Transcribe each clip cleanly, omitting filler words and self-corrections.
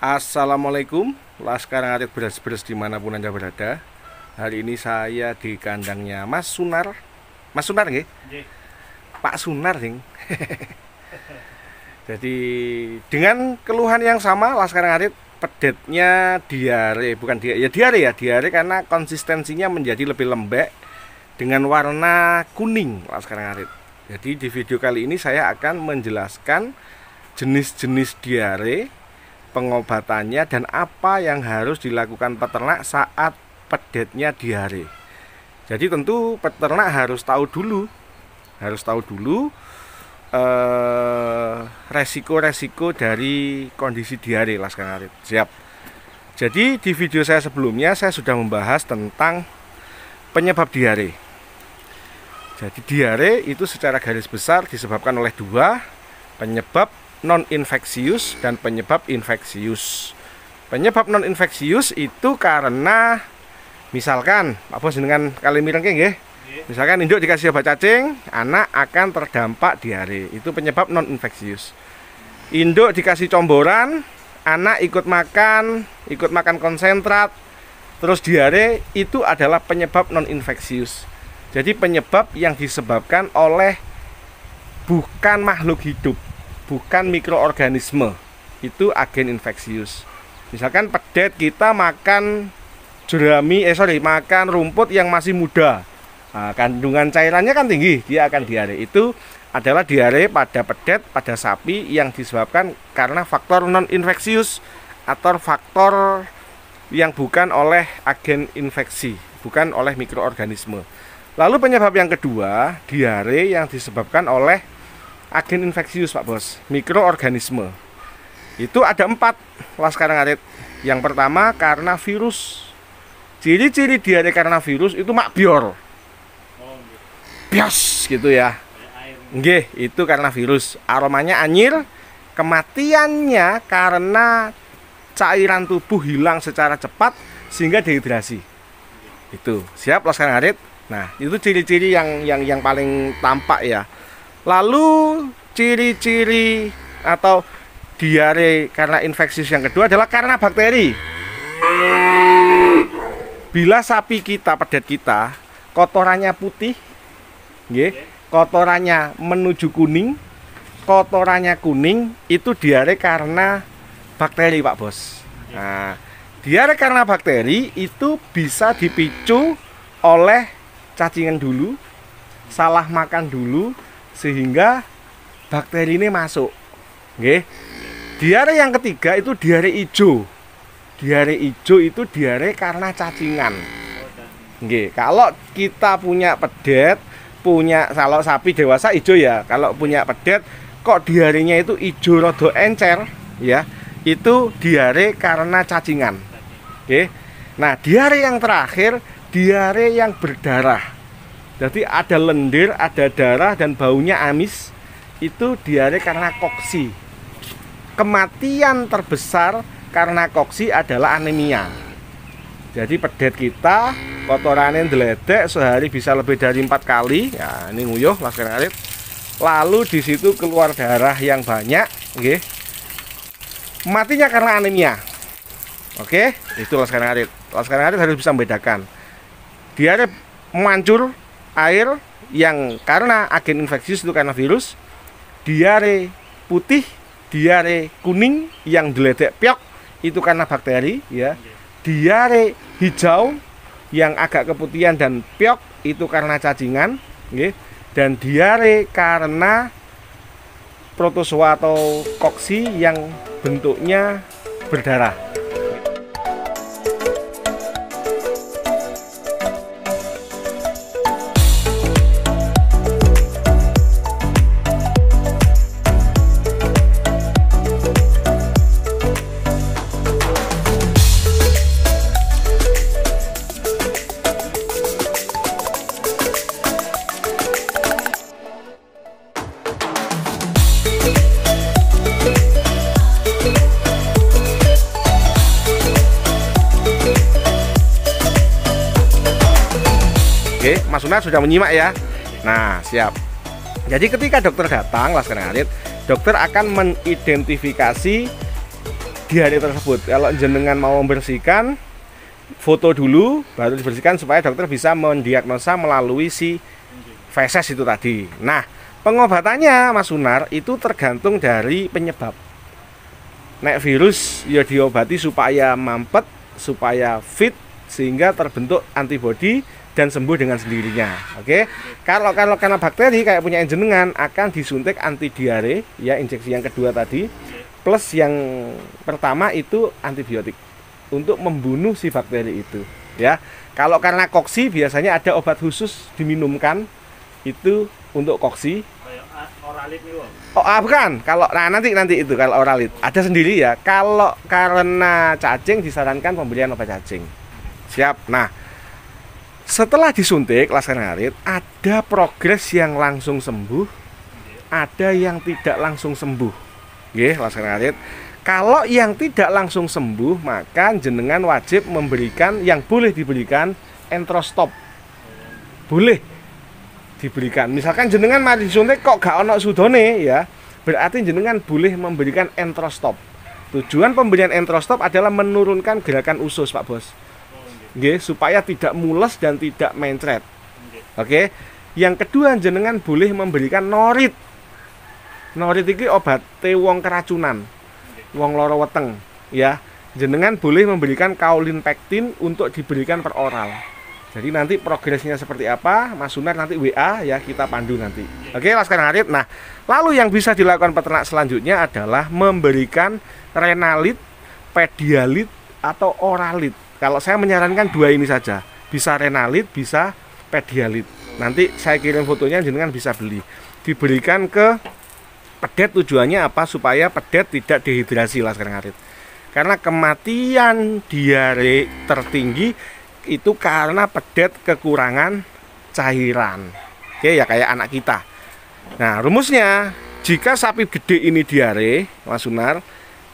Assalamualaikum, Laskar Ngarit beres-beres dimanapun Anda berada. Hari ini saya di kandangnya Mas Sunar. Mas Sunar nggih? Pak Sunar nih. Jadi dengan keluhan yang sama, Laskar Ngarit pedetnya diare, bukan diare karena konsistensinya menjadi lebih lembek dengan warna kuning, Laskar Ngarit. Jadi di video kali ini saya akan menjelaskan jenis-jenis diare, pengobatannya, dan apa yang harus dilakukan peternak saat pedetnya diare. Jadi tentu peternak harus tahu dulu resiko-resiko dari kondisi diare, Laskar Ngarit. Siap. Jadi di video saya sebelumnya saya sudah membahas tentang penyebab diare. Jadi diare itu secara garis besar disebabkan oleh dua, penyebab non-infeksius dan penyebab infeksius. Penyebab non-infeksius itu karena misalkan Pak Bos dengan kali mireng nggih. Misalkan induk dikasih obat cacing, anak akan terdampak diare. Itu penyebab non-infeksius. Induk dikasih comboran, anak ikut makan konsentrat, terus diare, itu adalah penyebab non-infeksius. Jadi penyebab yang disebabkan oleh bukan makhluk hidup, bukan mikroorganisme, itu agen infeksius. Misalkan pedet kita makan makan rumput yang masih muda, nah, kandungan cairannya kan tinggi, dia akan diare. Itu adalah diare pada pedet, pada sapi yang disebabkan karena faktor non infeksius atau faktor yang bukan oleh agen infeksi, bukan oleh mikroorganisme. Lalu penyebab yang kedua, diare yang disebabkan oleh agen infeksius, Pak Bos, mikroorganisme. Itu ada 4, Laskar Ngarit. Yang pertama karena virus. Ciri-ciri diare karena virus itu makbior, bias gitu ya. Nggih, itu karena virus. Aromanya anyir, kematiannya karena cairan tubuh hilang secara cepat sehingga dehidrasi. Itu. Siap, Laskar Ngarit. Nah, itu ciri-ciri yang paling tampak ya. Lalu ciri-ciri atau diare karena infeksius yang kedua adalah karena bakteri. Bila sapi kita, pedet kita, kotorannya putih, kotorannya menuju kuning, kotorannya kuning, itu diare karena bakteri, Pak Bos. Nah, diare karena bakteri itu bisa dipicu oleh cacingan dulu, salah makan dulu, sehingga bakteri ini masuk. Diare yang ketiga itu diare hijau. Diare hijau itu diare karena cacingan. Kalau kita punya pedet, kalau sapi dewasa hijau ya. Kalau punya pedet kok diarenya itu hijau rada encer ya, itu diare karena cacingan. Nah, diare yang terakhir, diare yang berdarah. Jadi ada lendir, ada darah, dan baunya amis. Itu diare karena koksi. Kematian terbesar karena koksi adalah anemia. Jadi pedet kita kotorannya deledek sehari bisa lebih dari 4 kali. Ya, ini nguyuh, Laskar Ngarit. Lalu di situ keluar darah yang banyak, matinya karena anemia. Itu Laskar Ngarit. Laskar Ngarit harus bisa membedakan diare mancur air yang karena agen infeksius itu karena virus, diare putih, diare kuning yang deledek piok itu karena bakteri ya. Diare hijau yang agak keputihan dan piok itu karena cacingan, dan diare karena protozoa atau koksi yang bentuknya berdarah. Oke, Mas Sunar sudah menyimak ya. Nah, siap. Jadi ketika dokter datang, Laskar Ngarit, dokter akan mengidentifikasi diare tersebut. Kalau jenengan mau membersihkan, foto dulu baru dibersihkan supaya dokter bisa mendiagnosa melalui si feses itu tadi. Nah, pengobatannya Mas Sunar itu tergantung dari penyebab. Nek virus ya diobati supaya mampet, supaya fit sehingga terbentuk antibodi dan sembuh dengan sendirinya. Oke. Kalau karena bakteri kayak punya jenengan akan disuntik anti diare ya, injeksi yang kedua tadi plus yang pertama itu antibiotik untuk membunuh si bakteri itu ya. Kalau karena koksi biasanya ada obat khusus diminumkan itu untuk koksi. Oralit nih, oh bukan, kalau nanti itu kalau oralit ada sendiri ya. Kalau karena cacing disarankan pemberian obat cacing. Siap. Nah, setelah disuntik laskar ngarit ada progres yang langsung sembuh, ada yang tidak langsung sembuh. Nggih, laskar ngarit. Kalau yang tidak langsung sembuh, maka jenengan wajib memberikan, yang boleh diberikan entrostop. Boleh diberikan. Misalkan jenengan mari disuntik kok gak ono sudone ya, berarti jenengan boleh memberikan entrostop. Tujuan pemberian entrostop adalah menurunkan gerakan usus, Pak Bos. Nggih, supaya tidak mules dan tidak mencret. Oke. Yang kedua, jenengan boleh memberikan norit. Norit iki obat wong keracunan. Wong loro weteng ya, jenengan boleh memberikan kaolin pektin untuk diberikan per oral. Jadi nanti progresnya seperti apa Mas Sunar nanti WA ya, kita pandu nanti. Oke, laskar ngarit. Nah, lalu yang bisa dilakukan peternak selanjutnya adalah memberikan renalit, pedialit atau oralit. Kalau saya menyarankan dua ini saja, bisa renalit, bisa pedialit. Nanti saya kirim fotonya, jenengan bisa beli. Diberikan ke pedet, tujuannya apa? Supaya pedet tidak dehidrasi laskar ngarit. Karena kematian diare tertinggi itu karena pedet kekurangan cairan. Oke ya, kayak anak kita. Nah, rumusnya jika sapi gede ini diare, Mas Sunar,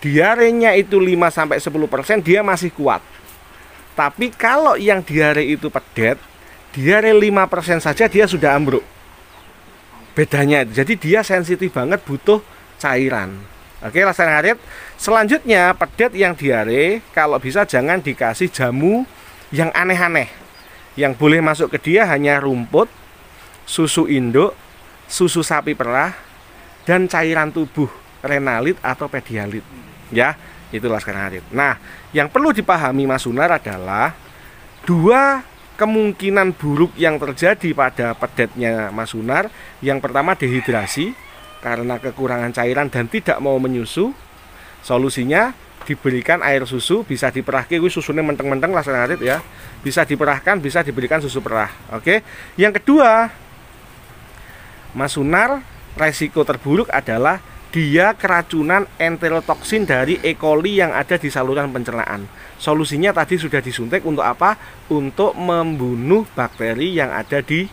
diarenya itu 5-10% dia masih kuat. Tapi kalau yang diare itu pedet, diare 5% saja dia sudah ambruk. Bedanya, jadi dia sensitif banget butuh cairan. Oke, laskar ngarit. Selanjutnya pedet yang diare kalau bisa jangan dikasih jamu yang aneh-aneh. Yang boleh masuk ke dia hanya rumput, susu induk, susu sapi perah, dan cairan tubuh renalit atau pedialit. Ya, itu laskar ngarit. Nah, yang perlu dipahami Mas Sunar adalah dua kemungkinan buruk yang terjadi pada pedetnya Mas Sunar. Yang pertama dehidrasi karena kekurangan cairan dan tidak mau menyusu. Solusinya diberikan air susu, bisa diperahkan, susunya menteng-menteng laskar ngarit ya. Bisa diperahkan, bisa diberikan susu perah. Oke. Yang kedua, Mas Sunar resiko terburuk adalah dia keracunan enterotoksin dari E. coli yang ada di saluran pencernaan. Solusinya tadi sudah disuntik untuk apa? Untuk membunuh bakteri yang ada di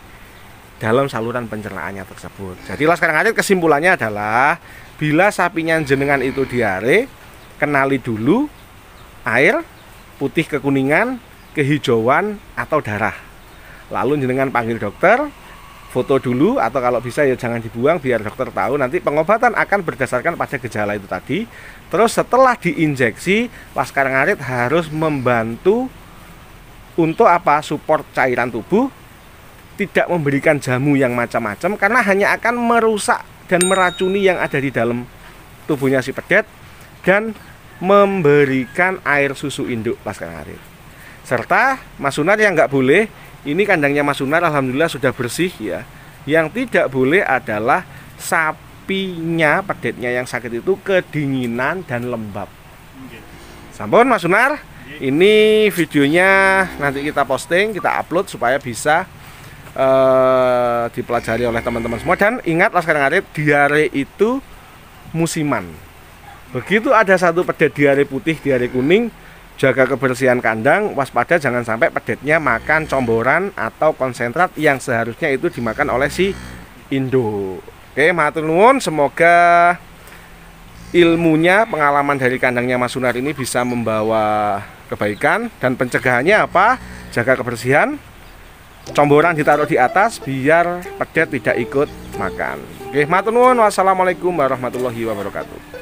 dalam saluran pencernaannya tersebut. Jadi laskar ngarit kesimpulannya adalah bila sapinya jenengan itu diare, kenali dulu air putih kekuningan, kehijauan atau darah. Lalu jenengan panggil dokter, foto dulu atau kalau bisa ya jangan dibuang biar dokter tahu. Nanti pengobatan akan berdasarkan pada gejala itu tadi. Terus setelah diinjeksi, laskar ngarit harus membantu untuk apa? Support cairan tubuh, tidak memberikan jamu yang macam-macam karena hanya akan merusak dan meracuni yang ada di dalam tubuhnya si pedet, dan memberikan air susu induk laskar ngarit. Serta Mas Sunar yang nggak boleh, ini kandangnya Mas Sunar alhamdulillah sudah bersih ya. Yang tidak boleh adalah sapinya, pedetnya yang sakit itu kedinginan dan lembab. Sampun Mas Sunar, ini videonya nanti kita posting, kita upload supaya bisa dipelajari oleh teman-teman semua. Dan ingat laskar ngarit, diare itu musiman. Begitu ada satu pedet diare putih, diare kuning, jaga kebersihan kandang, waspada jangan sampai pedetnya makan comboran atau konsentrat yang seharusnya itu dimakan oleh si induk. Oke, matur nuwun, semoga ilmunya, pengalaman dari kandangnya Mas Sunar ini bisa membawa kebaikan. Dan pencegahannya apa? Jaga kebersihan, comboran ditaruh di atas biar pedet tidak ikut makan. Oke, matur nuwun, wassalamualaikum warahmatullahi wabarakatuh.